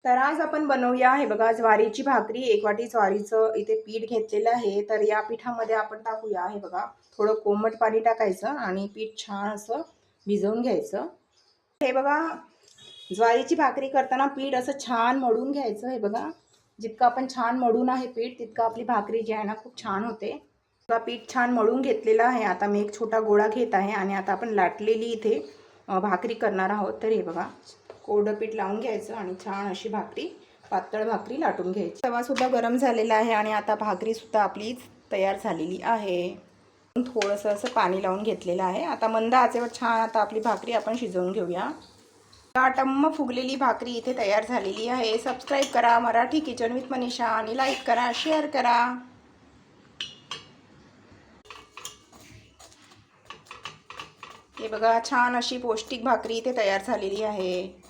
तर आज आपण बनवूया हे बघा ज्वारीची भाकरी. 1 वाटी ज्वारीचं इथे पीठ घेतलेलं आहे. तर या पिठामध्ये आपण टाकूया हे बघा थोडं कोमट पाणी टाकायचं आणि पीठ छान असं भिजवून घ्यायचं. हे बघा ज्वारीची भाकरी करताना पीठ असं छान मळून घ्यायचं. हे बघा जितकं आपण छान मळून आहे पीठ तितकं आपली भाकरी जी आहे ना खूप छान होते. बघा पीठ छान मळून घेतलेलं आहे. आता मी एक छोटा गोळा घेत आहे आणि आता आपण लाटलेली इथे भाकरी करणार आहोत. तर हे बघा कोरडं पीठ लावून घ्यायचं आणि छान अशी भाकरी पातळ भाकरी लाटून घ्यायची. तवासुद्धा गरम झालेला आहे आणि आता भाकरीसुद्धा आपली तयार झालेली आहे. थोडंसं असं पाणी लावून घेतलेलं आहे. आता मंद आचेवर छान आता आपली भाकरी आपण शिजवून घेऊया. टम्म फुगलेली भाकरी इथे तयार झालेली आहे. सबस्क्राईब करा मराठी किचन विथ मनीषा आणि लाईक करा, शेअर करा. हे बघा छान अशी पौष्टिक भाकरी इथे तयार झालेली आहे.